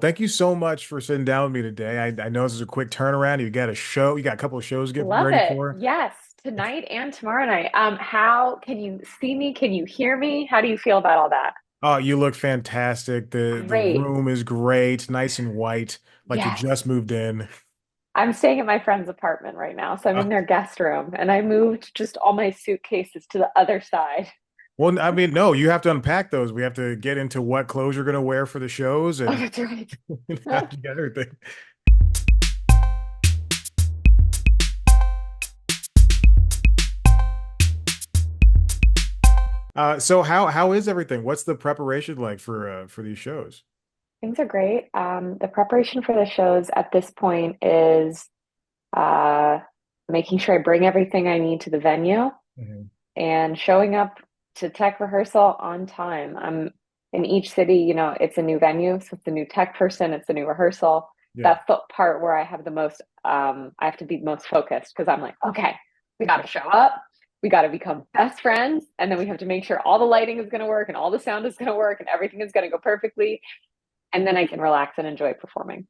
thank you so much for sitting down with me today. I know this is a quick turnaround. You got a show, you got a couple of shows to get Love ready it. for. Yes, tonight and tomorrow night. How can you see me? Can you hear me? How do you feel about all that? Oh, you look fantastic. The Great. room is great, nice and white, like you Yes. just moved in. I'm staying at my friend's apartment right now, so I'm Uh, in their guest room, and I moved just all my suitcases to the other side. well, I mean, no, you have to unpack those. We have to get into what clothes you're gonna wear for the shows Oh, and that's right. how you get everything. So how is everything? What's the preparation like for these shows? Things are great. The preparation for the shows at this point is uh, making sure I bring everything I need to the venue Mhm. and showing up to tech rehearsal on time. I'm in each city, it's a new venue, so it's a new tech person, it's a new rehearsal. Yeah. That's the part where I have the most, I have to be most focused because I'm like, okay, we got to show up, we got to become best friends, and then we have to make sure all the lighting is going to work and all the sound is going to work and everything is going to go perfectly, and then I can relax and enjoy performing.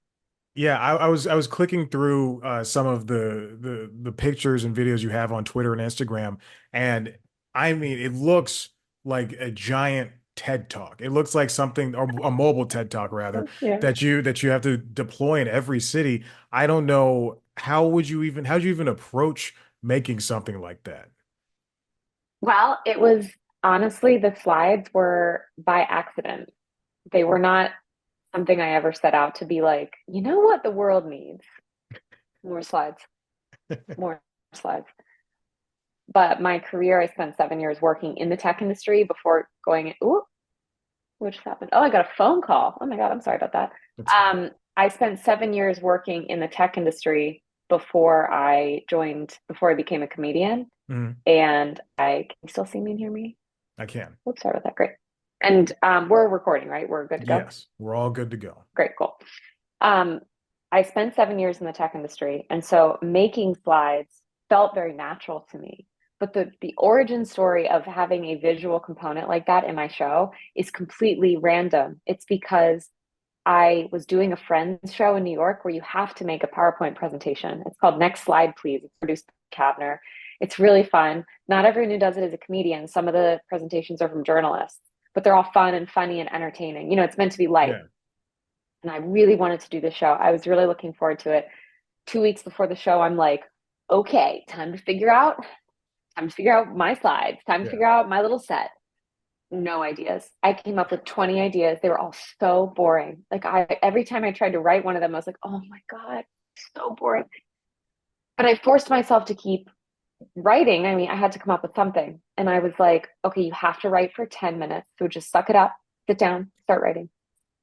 Yeah, I was clicking through some of the pictures and videos you have on Twitter and Instagram, and I mean, it looks like a giant TED Talk. It looks like something, or a mobile TED Talk rather, Yeah. that you have to deploy in every city. I don't know how'd you even approach making something like that? Well, it was honestly, the slides were by accident. They were not something I ever set out to be like, you know what the world needs? More slides, more slides. But my career, I spent 7 years working in the tech industry before going, ooh, what just happened? Oh, I got a phone call. Oh my God, I'm sorry about that. That's fine. I spent 7 years working in the tech industry before I became a comedian. Mhm. And can you still see me and hear me? I can. Oops, sorry about that. Great. And we're recording, right? We're good to go. Yes, we're all good to go. Great, cool. Um, I spent 7 years in the tech industry, and so making slides felt very natural to me. But the origin story of having a visual component like that in my show is completely random. It's because I was doing a Friends show in New York where you have to make a PowerPoint presentation. It's called Next Slide, Please. It's produced by Kavner. It's really fun. Not everyone who does it is a comedian. Some of the presentations are from journalists, but they're all fun and funny and entertaining. It's meant to be light. Yeah. And I really wanted to do the show. I was really looking forward to it. 2 weeks before the show, I'm like, okay, time to figure out my slides, time to Yeah. figure out my little set. No ideas. I came up with 20 ideas. They were all so boring. Like every time I tried to write one of them, I was like, oh my God, so boring. But I forced myself to keep writing. I mean, I had to come up with something. And I was like, okay, you have to write for 10 minutes. So just suck it up, sit down, start writing.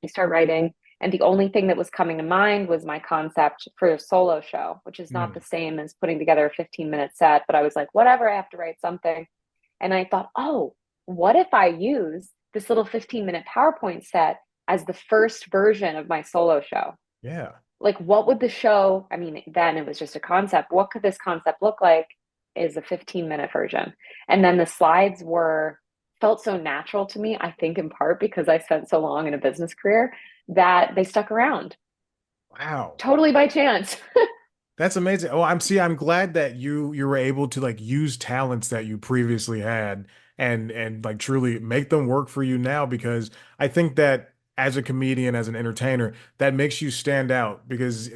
I start writing. And the only thing that was coming to mind was my concept for a solo show, which is not the Mm. same as putting together a 15-minute set. But I was like, whatever, I have to write something. And I thought, oh, what if I use this little 15-minute PowerPoint set as the first version of my solo show? Yeah. Like, what would the show, I mean, then it was just a concept. What could this concept look like is a 15-minute version? And then the slides felt so natural to me, I think in part because I spent so long in a business career that they stuck around Wow. totally by chance. That's amazing. Oh, I'm glad that you were able to like use talents that you previously had and like truly make them work for you now because I think that as a comedian, as an entertainer, that makes you stand out because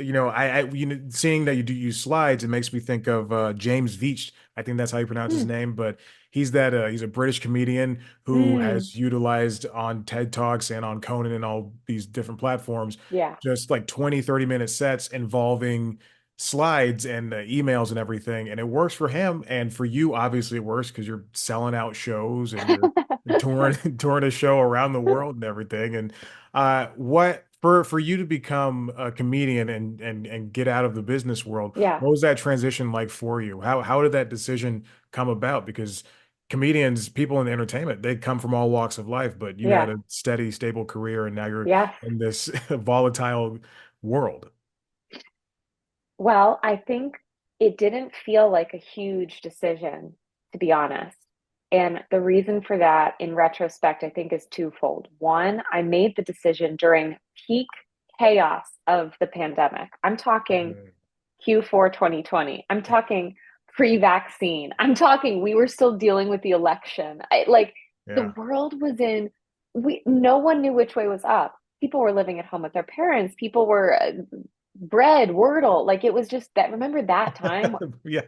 seeing that you do use slides, it makes me think of James Veitch. I think that's how you pronounce his Hmm. name, but he's a British comedian who Mm, has utilized on TED Talks and on Conan and all these different platforms yeah. just like 20, 30 minute sets involving slides and emails and everything. And it works for him. And for you, obviously, it works because you're selling out shows and you're touring, touring a show around the world and everything. And what for you to become a comedian and get out of the business world, Yeah. what was that transition like for you? How did that decision come about? Because comedians, people in entertainment, they come from all walks of life, but you had Yeah. a steady, stable career, and now you're Yes. in this volatile world. Well, I think it didn't feel like a huge decision, to be honest. And the reason for that, in retrospect, I think is twofold. One, I made the decision during peak chaos of the pandemic. I'm talking Mm. Q4 2020. I'm talking pre-vaccine. I'm talking we were still dealing with the election. Like the Yeah. world was in we no one knew which way was up. People were living at home with their parents. People were bread, Wordle. Like it was just that remember that time Yeah.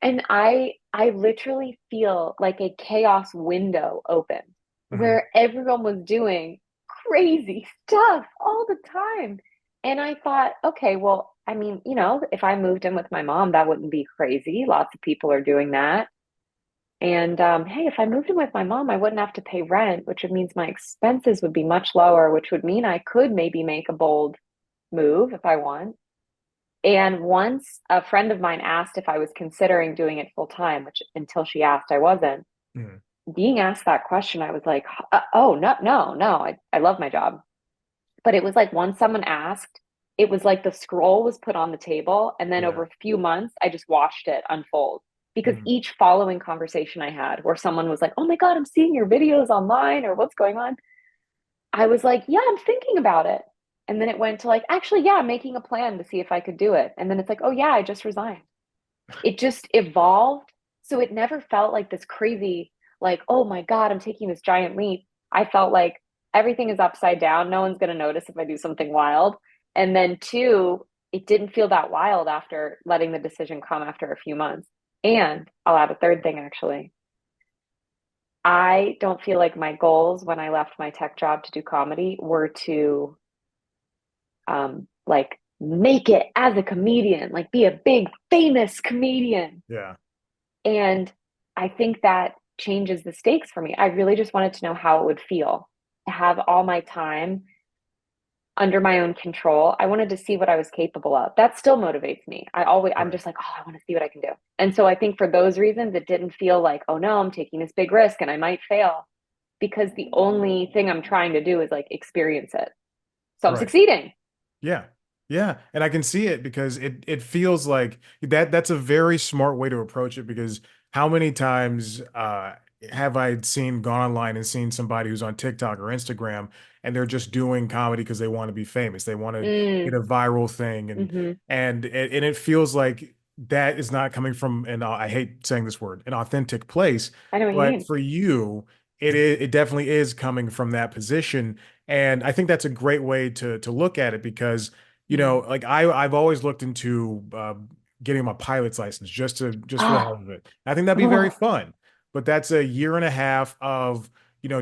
and I literally feel like a chaos window opened Mhm. where everyone was doing crazy stuff all the time. And I thought, okay, well, I mean, if I moved in with my mom, that wouldn't be crazy. Lots of people are doing that. And hey, if I moved in with my mom, I wouldn't have to pay rent, which would means my expenses would be much lower, which would mean I could maybe make a bold move if I want. And once a friend of mine asked if I was considering doing it full time, which until she asked, I wasn't. Mhm. Being asked that question, I was like, oh, no, no, no. I love my job. But it was like once someone asked, it was like the scroll was put on the table. And then over Yeah. a few months, I just watched it unfold. Because Mhm. each following conversation I had where someone was like, oh my God, I'm seeing your videos online or what's going on, I was like, yeah, I'm thinking about it. And then it went to like, actually, yeah, I'm making a plan to see if I could do it. And then it's like, oh, yeah, I just resigned. It just evolved. So it never felt like this crazy, like, oh my God, I'm taking this giant leap. I felt like everything is upside down. No one's going to notice if I do something wild. And then, two, it didn't feel that wild after letting the decision come after a few months. And I'll add a third thing actually. I don't feel like my goals when I left my tech job to do comedy were to like make it as a comedian, like be a big famous comedian. Yeah. And I think that changes the stakes for me. I really just wanted to know how it would feel to have all my time under my own control. I wanted to see what I was capable of. That still motivates me. I'm Right. just like, oh, I want to see what I can do. And so I think for those reasons, it didn't feel like, oh no, I'm taking this big risk and I might fail because the only thing I'm trying to do is like experience it. So I'm Right. succeeding. Yeah. Yeah. And I can see it because it feels like that's a very smart way to approach it because how many times have I seen gone online and seen somebody who's on TikTok or Instagram and they're just doing comedy because they want to be famous. They want to get Mm, a viral thing hmm and it feels like that is not coming from an I hate saying this word, an authentic place, I know what you but mean. for you it definitely is coming from that position and I think that's a great way to look at it because, Mm. like I've always looked into getting my pilot's license just for the hell Oh, of it. I think that'd be very oh, fun. But that's a year and a half of,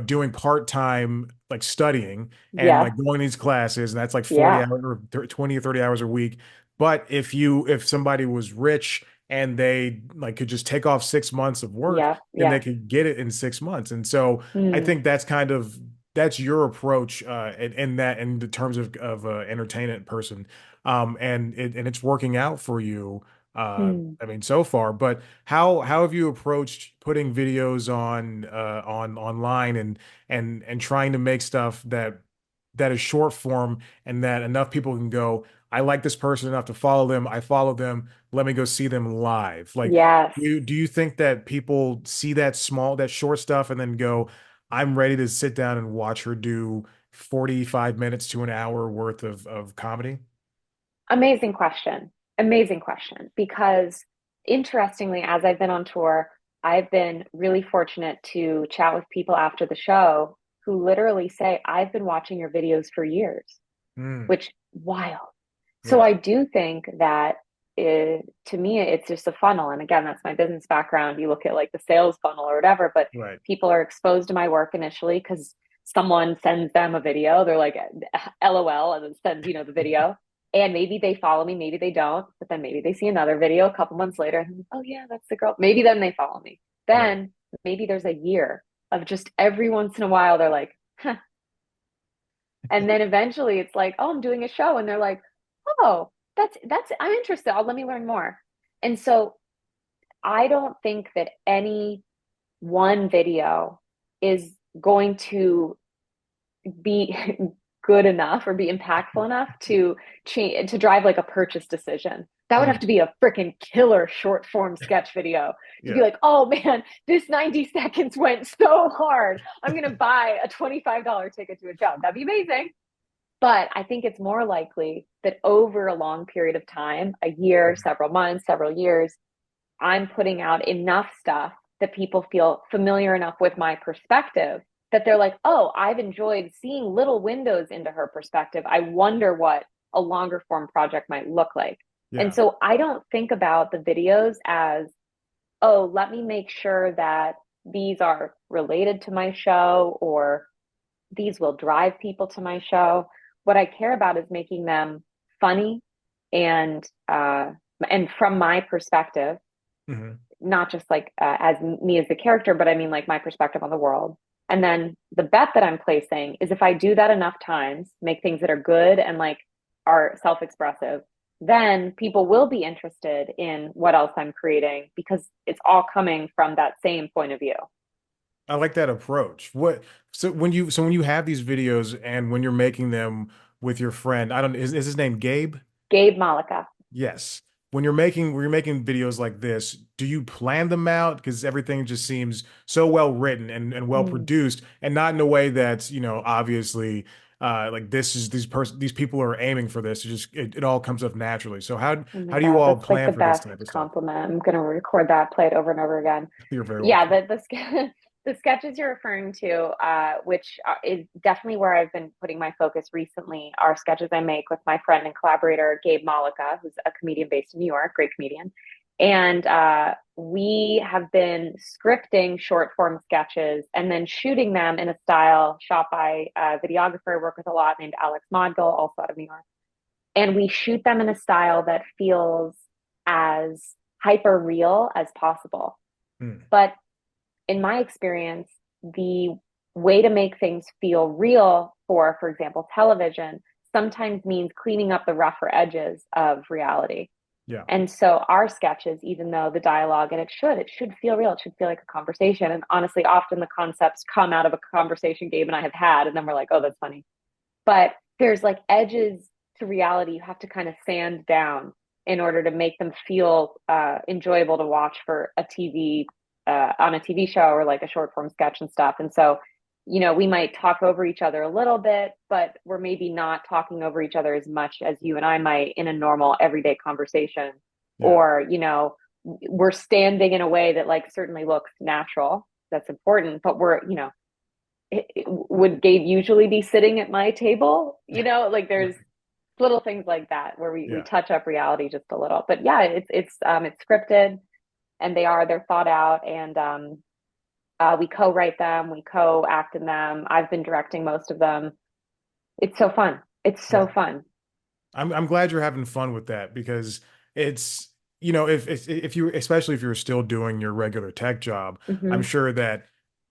doing part-time like studying and yeah, like going to these classes, and that's like 40 yeah, hours or 20 or 30 hours a week. But if somebody was rich and they like could just take off 6 months of work, yeah, then they yeah. could get it in 6 months. And so I Mm, think that's your approach in that in the terms of entertainment person, and it's working out for you. mm. I mean, so far. But how have you approached putting videos on online and trying to make stuff that is short form and that enough people can go, I like this person enough to follow them. I follow them. Let me go see them live. Like, Yes. do you think that people see that short stuff and then go, I'm ready to sit down and watch her do 45 minutes to an hour worth of comedy? Amazing question. Amazing question. Because interestingly, as I've been on tour, I've been really fortunate to chat with people after the show who literally say, I've been watching your videos for years, Mm, which wild. So yeah, I do think that to me, it's just a funnel. And again, that's my business background. You look at like the sales funnel or whatever, but right. people are exposed to my work initially because someone sends them a video. They're like, LOL, and then sends, the video. And maybe they follow me, maybe they don't, but then maybe they see another video a couple months later. And oh, yeah, that's the girl. Maybe then they follow me. Right. Then maybe there's a year of just every once in a while, they're like, huh. And then eventually it's like, oh, I'm doing a show. And they're like, oh, I'm interested. Let me learn more. And so I don't think that any one video is going to be good enough or be impactful enough to change to drive like a purchase decision. That would have Mm, to be a freaking killer short form sketch video to be yeah. like, oh man, this 90 seconds went so hard. I'm gonna buy a $25 ticket to a show. That'd be amazing. But I think it's more likely that over a long period of time, a year, several months, several years, I'm putting out enough stuff that people feel familiar enough with my perspective that they're like, oh, I've enjoyed seeing little windows into her perspective. I wonder what a longer form project might look like. And Yeah. so I don't think about the videos as, oh, let me make sure that these are related to my show or these will drive people to my show. What I care about is making them funny and and from my perspective, Hmm. not just like as me as the character, but I mean like my perspective on the world. And then the bet that I'm placing is if I do that enough times, make things that are good and like are self-expressive, then people will be interested in what else I'm creating because it's all coming from that same point of view. I like that approach. What so when you have these videos and when you're making them with your friend, I don't is his name Gabe? Gabe Malika. Yes. When you're making videos like this, do you plan them out? Because everything just seems so well written and well Mm, produced, and not in a way that's, obviously like this is these people are aiming for this. It all comes up naturally. So oh my how do you God, all that's like plan the for this best type of stuff? compliment. I'm gonna record that, play it over and over again. You're very Yeah, welcome. the sketches you're referring to, which is definitely where I've been putting my focus recently, are sketches I make with my friend and collaborator Gabe Malika, who's a comedian based in New York, great comedian. And we have been scripting short form sketches and then shooting them in a style shot by a videographer I work with a lot named Alex Modgill, also out of New York. And we shoot them in a style that feels as hyper real as possible. Hmm. But in my experience, the way to make things feel real for example, television, sometimes means cleaning up the rougher edges of reality. Yeah. And so our sketches, even though the dialogue, and it should feel real, it should feel like a conversation. And honestly, often the concepts come out of a conversation Gabe and I have had, and then we're like, oh, that's funny. But there's like edges to reality you have to kind of sand down in order to make them feel enjoyable to watch for a TV on a TV show or like a short form sketch and stuff. And so, we might talk over each other a little bit, but we're maybe not talking over each other as much as you and I might in a normal everyday conversation. Yeah. Or, we're standing in a way that like certainly looks natural. That's important, but would Gabe usually be sitting at my table? Like there's Right. little things like that where we Yeah. touch up reality just a little. But yeah, it's scripted and they're thought out and we co-write them, we co-act in them. I've been directing most of them. It's so fun. It's so Yeah. fun. I'm glad you're having fun with that because it's if you especially if you're still doing your regular tech job, I'm Hmm. sure that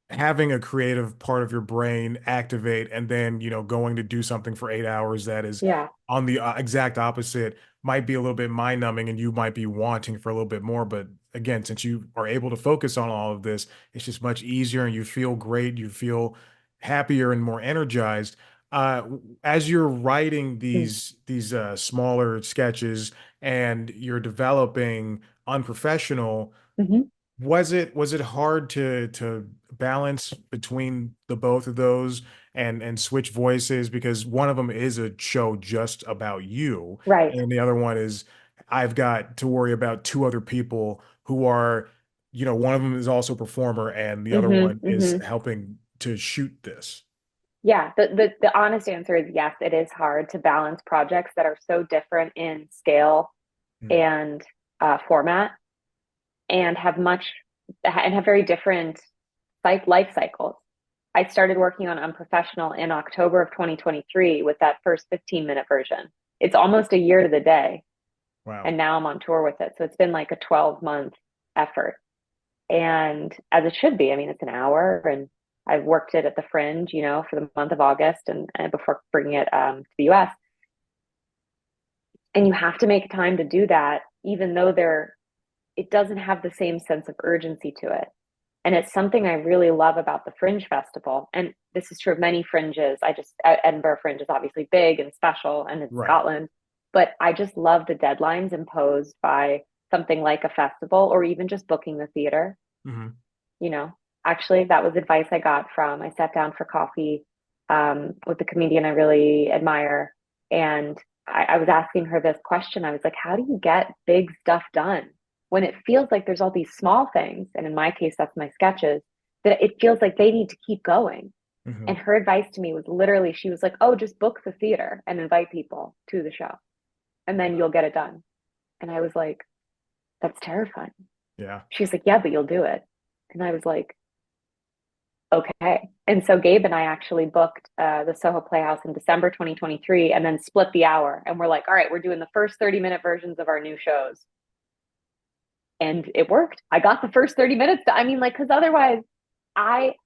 having a creative part of your brain activate and then going to do something for 8 hours that is Yeah. on the exact opposite might be a little bit mind numbing and you might be wanting for a little bit more. But again, since you are able to focus on all of this, it's just much easier and you feel great, you feel happier and more energized. uh as you're writing these smaller sketches and you're developing Unprofessional, Hmm. was it hard to balance between the both of those and switch voices because one of them is a show just about you Right. and the other one is I've got to worry about two other people who are, one of them is also a performer and the other Hmm. one is Hmm. helping to shoot this. Yeah, the honest answer is yes, it is hard to balance projects that are so different in scale Hmm. and format and have very different life cycles. I started working on Unprofessional in October of 2023 with that first 15-minute version. It's almost a year to the day, Wow. and now I'm on tour with it. So it's been like a 12-month effort. And as it should be, I mean, it's an hour, and I've worked it at the Fringe, for the month of August and before bringing it to the US. And you have to make time to do that, even though it doesn't have the same sense of urgency to it. And it's something I really love about the Fringe Festival. And this is true of many fringes. Edinburgh Fringe is obviously big and special and it's Right. Scotland, but I just love the deadlines imposed by something like a festival or even just booking the theater. Hmm. You know, actually, that was advice I got I sat down for coffee with a comedian I really admire. And I was asking her this question. I was like, how do you get big stuff done when it feels like there's all these small things? And in my case, that's my sketches, that it feels like they need to keep going. Hmm. And her advice to me was literally, she was like, oh, just book the theater and invite people to the show, and then you'll get it done. And I was like, that's terrifying. Yeah. She's like, yeah, but you'll do it. And I was like, okay. And so Gabe and I actually booked the Soho Playhouse in December 2023 and then split the hour. And we're like, all right, we're doing the first 30-minute versions of our new shows. And it worked. I got the first 30 minutes. I mean, like, because otherwise,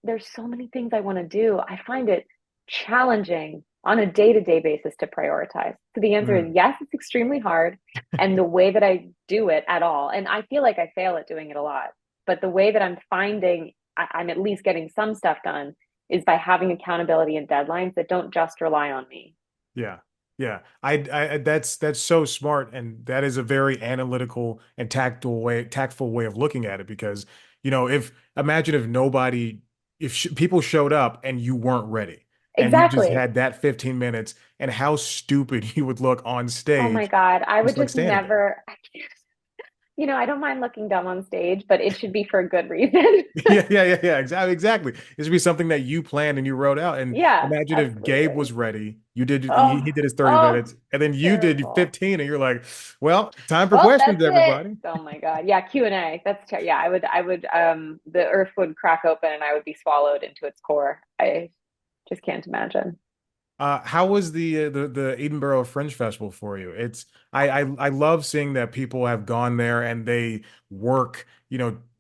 there's so many things I want to do. I find it challenging on a day-to-day basis to prioritize. So the answer is Mm. yes, it's extremely hard. And the way that I do it at all, and I feel like I fail at doing it a lot, but the way that I'm finding I'm at least getting some stuff done is by having accountability and deadlines that don't just rely on me. Yeah. Yeah. That's so smart. And that is a very analytical and tactful way of looking at it because, if imagine if nobody, if sh people showed up and you weren't ready and you just Exactly. had that 15 minutes and how stupid you would look on Oh my stage, God. I would just like just standing there. never, I don't mind looking dumb on stage, but it should be for a good reason. Yeah. Exactly. Exactly. This would be something that you planned and you wrote out. And Yeah, imagine if Gabe absolutely. was ready, you did, Oh, he did his 30 oh, minutes, and then you did terrible. 15, and you're like, well, time for Well, questions, that's it. everybody. Oh my God. Yeah, Q&A. Yeah, the earth would crack open and I would be swallowed into its core. I just can't imagine. How was the Edinburgh Fringe Festival for you? I love seeing that people have gone there and they work,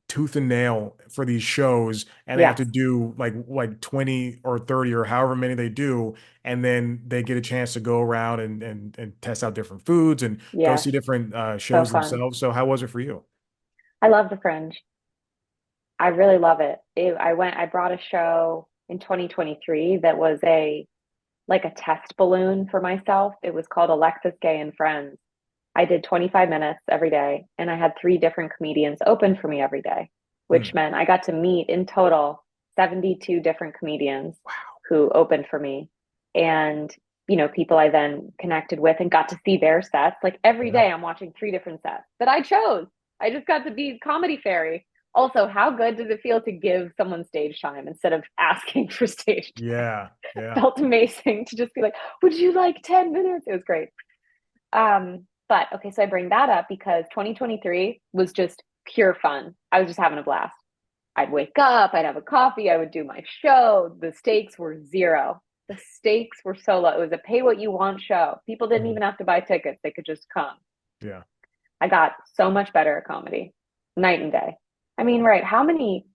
tooth and nail for these shows and they have to Yes, do like 20 or 30 or however many they do, and then they get a chance to go around and test out different foods and go yes, see different so shows fun. themselves. So how was it for you? I love the Fringe. I really love it. I brought a show in 2023 that was like a test balloon for myself. It was called Alexis Gay and Friends. I did 25 minutes every day and I had three different comedians open for me every day, which Hmm. meant I got to meet in total 72 different comedians Wow. who opened for me. And, people I then connected with and got to see their sets. Like every Yeah. day I'm watching three different sets that I chose. I just got to be comedy fairy. Also, how good does it feel to give someone stage time instead of asking for stage time? Yeah. Yeah. Felt amazing to just be like, would you like 10 minutes? It was great. But okay, so I bring that up because 2023 was just pure fun. I was just having a blast. I'd wake up, I'd have a coffee, I would do my show. The stakes were zero. The stakes were so low. It was a pay what you want show. People didn't Mhm. even have to buy tickets, they could just come. Yeah. I got so much better at comedy, night and day. I mean, right, how many?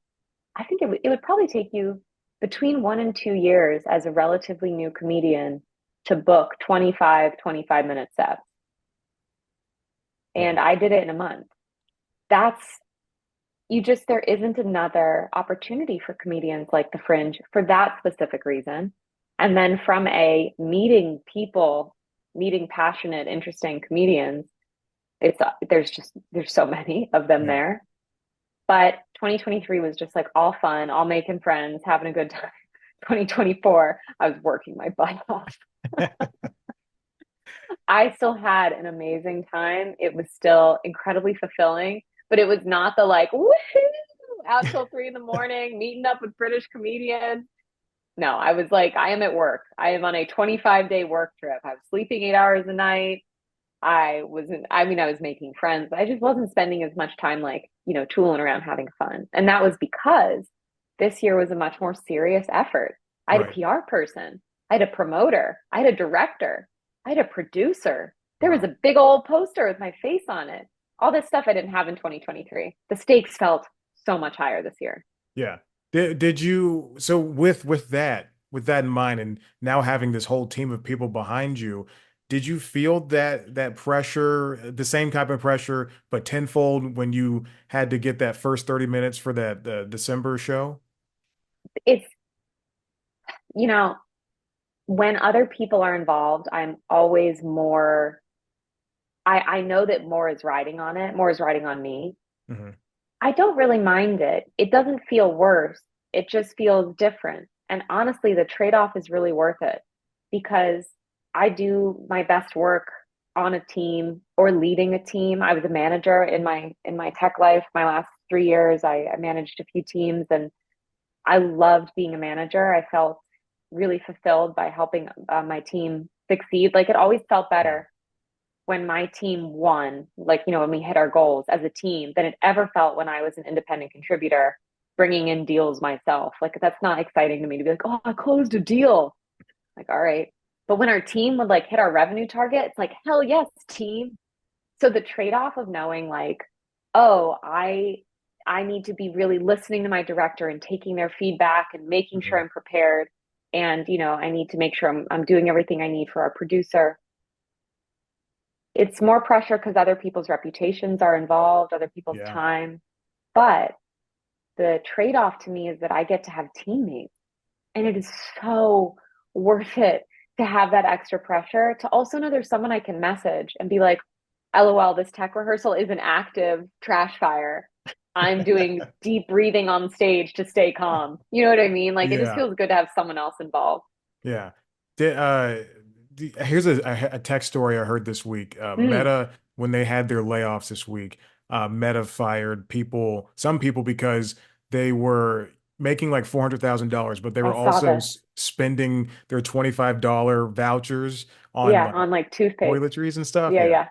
I think it would probably take you between 1 and 2 years as a relatively new comedian to book 25 minute sets. Yeah. And I did it in a month. That's there isn't another opportunity for comedians like the Fringe for that specific reason. And then from a meeting people, meeting passionate, interesting comedians, it's there's so many of them Yeah. there. But 2023 was just like all fun, all making friends, having a good time. 2024, I was working my butt off. I still had an amazing time. It was still incredibly fulfilling, but it was not the like, woohoo, out till 3 in the morning, meeting up with British comedians. No, I was like, I am at work. I am on a 25-day work trip. I was sleeping 8 hours a night. I was making friends, but I just wasn't spending as much time like, tooling around having fun. And that was because this year was a much more serious effort. I had a Right. PR person, I had a promoter, I had a director, I had a producer. There was Wow. a big old poster with my face on it. All this stuff I didn't have in 2023. The stakes felt so much higher this year. Yeah. Did you so with that in mind and now having this whole team of people behind you, did you feel that pressure, the same type of pressure, but tenfold when you had to get that first 30 minutes for that the December show? It's, you know, when other people are involved, I'm always more, I know that more is riding on it, more is riding on me. Hmm. I don't really mind it. It doesn't feel worse. It just feels different. And honestly, the trade-off is really worth it because I do my best work on a team or leading a team. I was a manager in my tech life. My last 3 years, I managed a few teams, and I loved being a manager. I felt really fulfilled by helping my team succeed. Like it always felt Yeah. better when my team won, like, when we hit our goals as a team, than it ever felt when I was an independent contributor bringing in deals myself. Like, that's not exciting to me to be like, oh, I closed a deal. Like, all right. But when our team would like hit our revenue target, it's like, hell yes, team. So the trade-off of knowing like, oh, I need to be really listening to my director and taking their feedback and making sure Mhm. I'm prepared. And, I need to make sure I'm doing everything I need for our producer. It's more pressure because other people's reputations are involved, other people's Yeah. time. But the trade-off to me is that I get to have teammates. And it is so worth it to have that extra pressure, to also know there's someone I can message and be like, LOL, this tech rehearsal is an active trash fire. I'm doing deep breathing on stage to stay calm. You know what I mean? Like it just Yeah. feels good to have someone else involved. Yeah. Here's a tech story I heard this week. Mm, Meta, when they had their layoffs this week, Meta fired some people because they were making like $400,000, but they I were saw also this. spending their $25 vouchers on Yeah, like on like toothpaste. toiletries and stuff. Yeah, Yeah. yeah.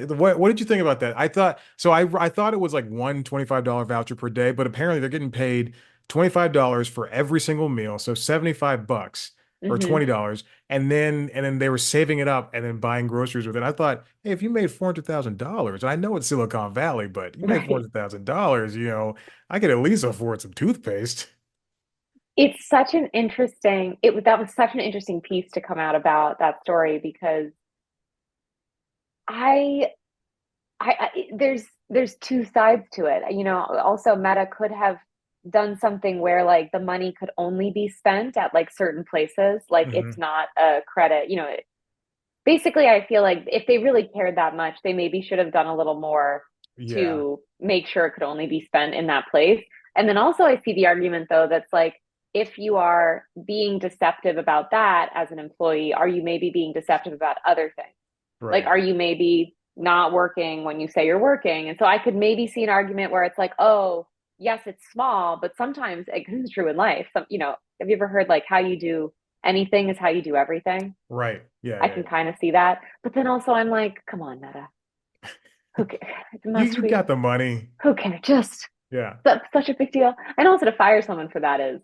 What did you think about that? I thought it was like one $25 voucher per day, but apparently they're getting paid $25 for every single meal, so $75 or Hmm. $20, and then they were saving it up and then buying groceries with it. I thought, hey, if you made $400,000, I know it's Silicon Valley, but you made Right. $400,000, I could at least afford some toothpaste. It's such an interesting, that was such an interesting piece to come out about that story because I there's two sides to it. Also Meta could have done something where like the money could only be spent at like certain places, like it's Hmm. not a credit. Basically, I feel like if they really cared that much, they maybe should have done a little more Yeah, to make sure it could only be spent in that place. And then also, I see the argument though that's like, if you are being deceptive about that as an employee, are you maybe being deceptive about other things? Like, right, are you maybe not working when you say you're working? And so I could maybe see an argument where it's like, oh, yes, it's small, but sometimes this is true in life. Have you ever heard like how you do anything is how you do everything? right. Yeah, I yeah, can yeah. kind of see that. But then also I'm like, come on, Meta. Who cares? You Must got we? the money. Who cares? Just Yeah, that's such a big deal. And also to fire someone for that is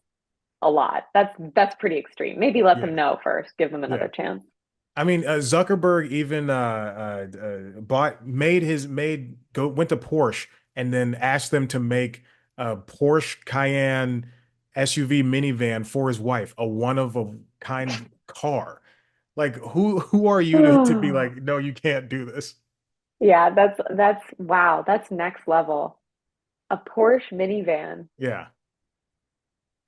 a lot. That's pretty extreme. Maybe let them yeah, know first, give them another yeah. chance. I mean, Zuckerberg even bought made his made go went to Porsche and then asked them to make a Porsche Cayenne SUV minivan for his wife, a one of a kind car. Like, who are you to be like, no, you can't do this? Yeah, that's wow, that's next level. A Porsche minivan. Yeah,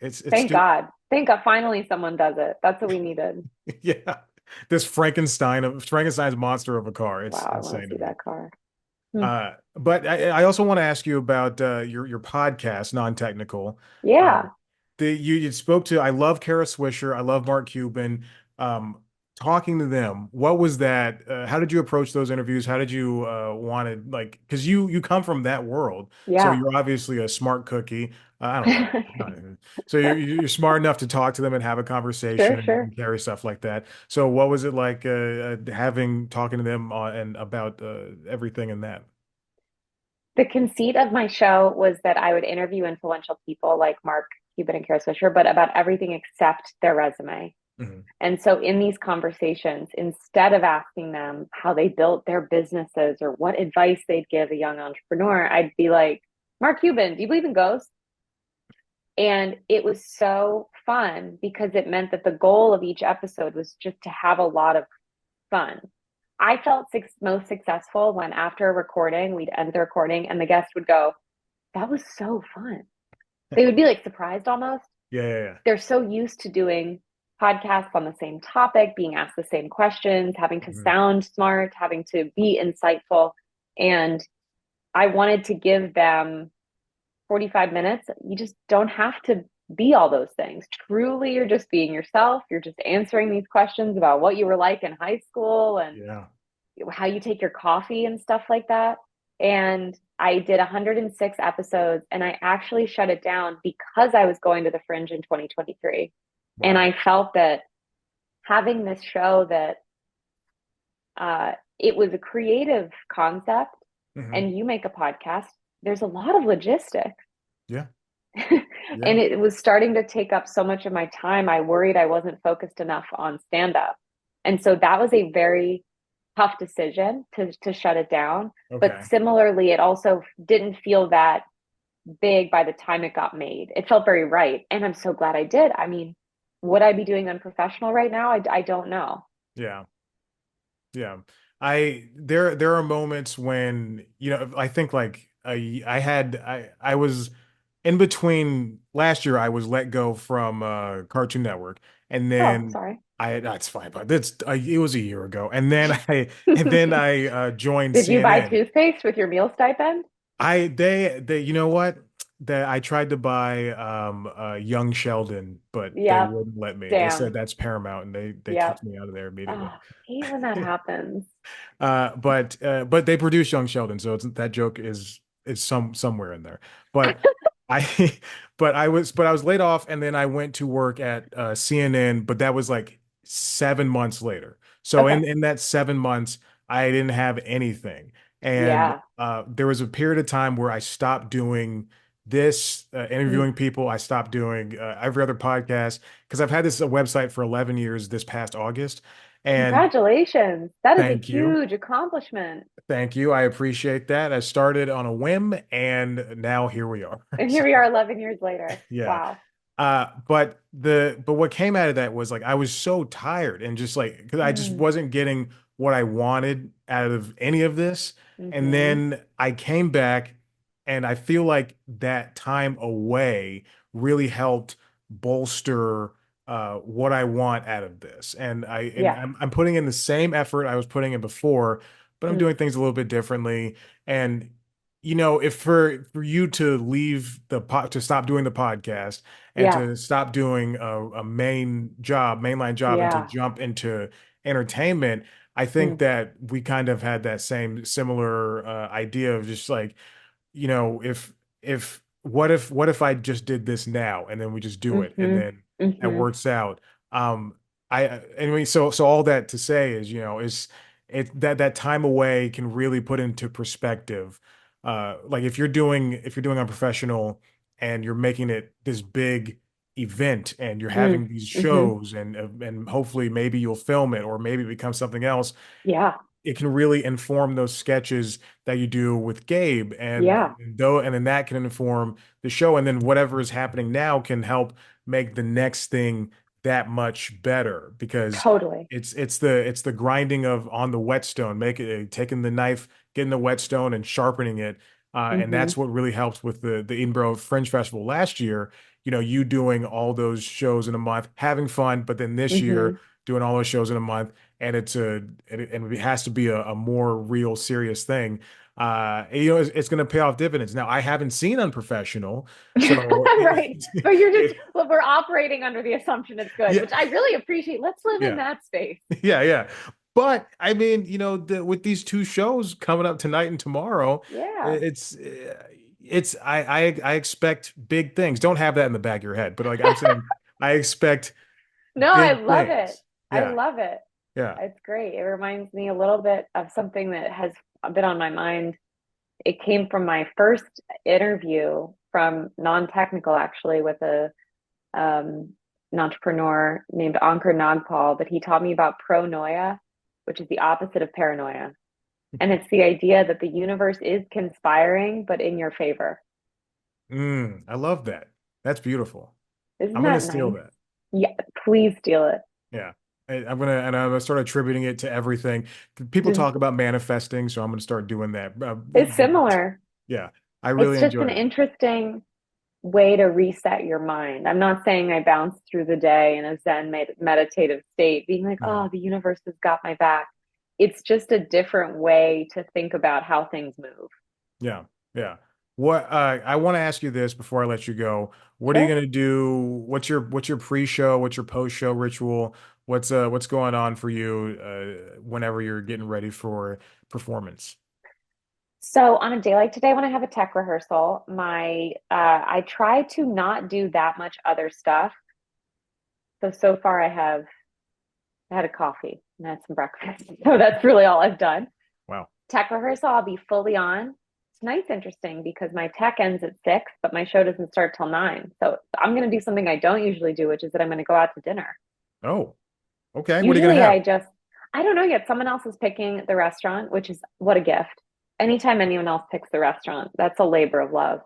it's Thank God. Thank God finally someone does it. That's what we needed. yeah, this Frankenstein's monster of a car. It's Wow, I want to insane to see me. that car. Hmm. But I also want to ask you about your podcast, non-technical. Yeah. You spoke to, I love Kara Swisher, I love Mark Cuban. Um, Talking to them, what was that? How did you approach those interviews? How did you want to like? Because you come from that world, so Yeah. you're obviously a smart cookie. I don't know. Not even- So you're smart enough to talk to them and have a conversation Sure, and sure. carry stuff like that. So what was it like having talking to them and about everything in that? The conceit of my show was that I would interview influential people like Mark Cuban and Kara Swisher, but about everything except their resume. Mhm. And so in these conversations, instead of asking them how they built their businesses or what advice they'd give a young entrepreneur, I'd be like, Mark Cuban, do you believe in ghosts? And it was so fun because it meant that the goal of each episode was just to have a lot of fun. I felt most successful when after a recording, we'd end the recording and the guest would go, that was so fun. They would be like surprised almost. Yeah, yeah, yeah. They're so used to doing podcasts on the same topic, being asked the same questions, having to Mhm. sound smart, having to be insightful. And I wanted to give them 45 minutes. You just don't have to be all those things. Truly, you're just being yourself. You're just answering these questions about what you were like in high school and Yeah. how you take your coffee and stuff like that. And I did 106 episodes and I actually shut it down because I was going to the Fringe in 2023. And Wow. I felt that having this show that it was a creative concept Hmm. and you make a podcast, there's a lot of logistics. Yeah. And Yeah. it was starting to take up so much of my time. I worried I wasn't focused enough on stand up. And so that was a very tough decision to shut it down. But Okay. similarly, it also didn't feel that big by the time it got made. It felt very right. And I'm so glad I did. I mean, would I be doing Unprofessional right now? I don't know. Yeah. Yeah. There are moments when, I think like I was in between last year I was let go from Cartoon Network, and Oh, then sorry. that's fine, but it was a year ago. And then I joined Did you buy CNN. toothpaste with your meal stipend? They you know what? That I tried to buy Young Sheldon, but they Yep. wouldn't let me. They said Damn. that's Paramount, and they Yep. kicked me out of there immediately. Oh, hate when that happens. But they produced Young Sheldon, so that joke is somewhere in there. But I but I was laid off, and then I went to work at CNN, but that was like 7 months later. So in Okay. in that 7 months, I didn't have anything, and Yeah. there was a period of time where I stopped doing this, Mm. interviewing people. I stopped doing every other podcast because I've had this website for 11 years this past August. And Congratulations. That is a thank you. huge accomplishment. Thank you. I appreciate that. I started on a whim and now here we are. And here So, we are 11 years later. yeah. Wow. But what came out of that was like I was so tired and just like because I just Mm. wasn't getting what I wanted out of any of this. And Mm-hmm. then I came back and I feel like that time away really helped bolster what I want out of this. And Yeah. I'm putting in the same effort I was putting in before, but I'm Mm. doing things a little bit differently. And if for you to leave to stop doing the podcast and Yeah. to stop doing a mainline job and to Yeah. jump into entertainment, I think Mm. that we kind of had that same similar idea of just like, if I just did this now and then we just do it and Mm-hmm. then it Mm-hmm. works out. I anyway, so all that to say is, is it that time away can really put into perspective. Like if you're doing Unprofessional and you're making it this big event and you're Mm. having these Mm-hmm. shows and hopefully maybe you'll film it or maybe it becomes something else, Yeah. it can really inform those sketches that you do with Gabe, Yeah. and then that can inform the show, and then whatever is happening now can help make the next thing that much better because Totally. it's the grinding of on the whetstone, taking the knife, getting the whetstone and sharpening it, and Mm-hmm. that's what really helped with the Edinburgh Fringe Festival last year. You doing all those shows in a month, having fun, but then this Mm-hmm. year doing all those shows in a month, and it has to be a more real serious thing. It's going to pay off dividends. Now I haven't seen Unprofessional, so Right. But you're just, well, we're operating under the assumption it's good, yeah, which I really appreciate. Let's live in yeah, that space. yeah. But I mean, with these two shows coming up tonight and tomorrow, Yeah. it's I expect big things. Don't have that in the back of your head, but like I'm saying, I expect No, I big love it. things. I Yeah, love it. yeah. It's great. It reminds me a little bit of something that has been on my mind. It came from my first interview from non-technical, actually, with an entrepreneur named Ankur Nagpal, but he taught me about pronoia, which is the opposite of paranoia. And it's the idea that the universe is conspiring, but in your favor. I love that. That's beautiful. Isn't I'm gonna that steal nice? that. Yeah, please steal it. Yeah. I'm gonna start attributing it to everything. People talk about manifesting, so I'm gonna start doing that. It's similar. Yeah, I It's really just enjoy an that. interesting way to reset your mind. I'm not saying I bounce through the day in a Zen meditative state, being like, Yeah, oh, the universe has got my back. It's just a different way to think about how things move. yeah, yeah. What I want to ask you this before I let you go. What are you Sure. gonna do? What's your pre-show? What's your post-show ritual? What's going on for you whenever you're getting ready for performance? So on a day like today, when I have a tech rehearsal, I try to not do that much other stuff. So far I had a coffee and I had some breakfast. So that's really all I've done. Wow. Tech rehearsal, I'll be fully on. Tonight's interesting because my tech ends at 6, but my show doesn't start till 9. So I'm going to do something I don't usually do, which is that I'm going to go out to dinner. Oh, okay. What are you gonna Usually have? I don't know yet. Someone else is picking the restaurant, which is what a gift. Anytime anyone else picks the restaurant, that's a labor of love.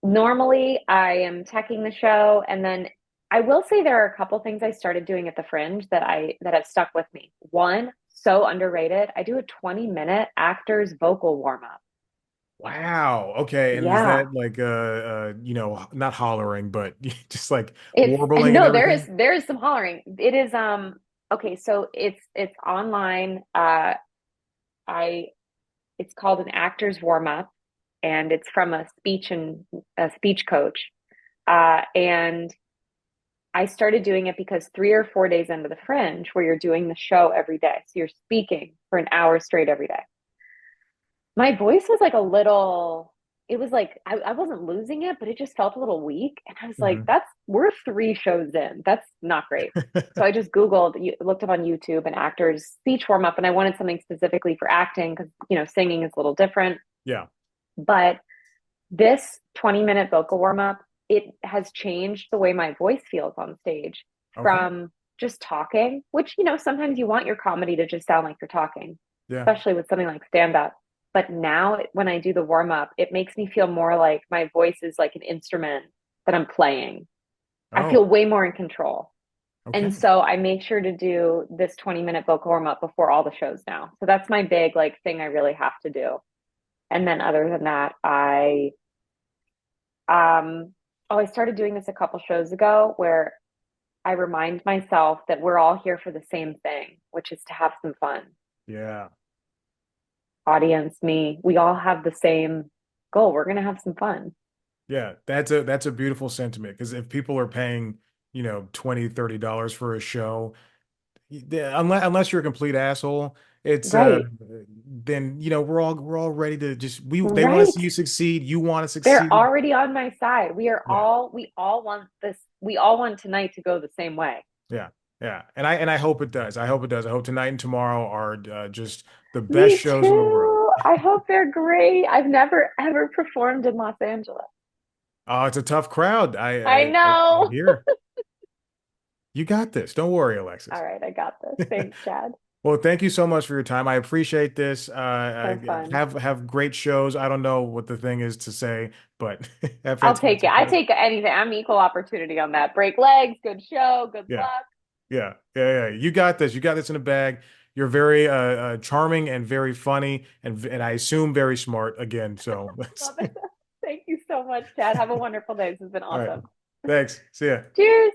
Normally, I am teching the show, and then I will say there are a couple things I started doing at the Fringe that have stuck with me. One, so underrated. I do a 20-minute actor's vocal warm up. Wow. Okay. And is Yeah. that like not hollering, but just like It's warbling and no, everything? there is some hollering. It is okay, so it's online. I It's called an actor's warm up, and it's from a speech coach. And I started doing it because 3 or 4 days into the Fringe, where you're doing the show every day, so you're speaking for an hour straight every day. My voice was like a little. It was like I wasn't losing it, but it just felt a little weak, and I was like, Hmm. we're 3 shows in. That's not great." So I just Googled, looked up on YouTube an actor's speech warm up, and I wanted something specifically for acting because singing is a little different. Yeah. But this 20-minute vocal warm up, it has changed the way my voice feels on stage Okay. from just talking, which, sometimes you want your comedy to just sound like you're talking, Yeah. especially with something like stand up. But now when I do the warm up, it makes me feel more like my voice is like an instrument that I'm playing. I feel Oh, way more in control. And okay. so I make sure to do this 20-minute vocal warm up before all the shows now. So that's my big like thing I really have to do. And then other than that, um, I started doing this a couple shows ago where I remind myself that we're all here for the same thing, which is to have some fun. Yeah. Audience, me, we all have the same goal. We're going to have some fun. Yeah, that's a beautiful sentiment because if people are paying, 20, $30 for a show, unless you're a complete asshole, it's Right. then we're all ready to just they want to Right. see you succeed, you want to They're succeed. already on my side. Yeah. We all want this. We all want tonight to go the same way. Yeah. Yeah. And I hope it does. I hope it does. I hope tonight and tomorrow are just the best Me shows in the world. too. I hope they're great. I've never ever performed in Los Angeles. Oh, it's a tough crowd. I I know. hear. You got this. Don't worry, Alexis. All right, I got this. Thanks, Chad. Well, thank you so much for your time. I appreciate this. So fun. Have great shows. I don't know what the thing is to say, but have I'll take it. fantastic I shows. take anything. I'm equal opportunity on that. Break legs, good show, good Yeah, luck. yeah. You got this. You got this in a bag. You're very charming and very funny and I assume very smart again. So Love it. Thank you so much, Chad. Have a wonderful day. This has been all right. awesome. Thanks. See ya. Cheers.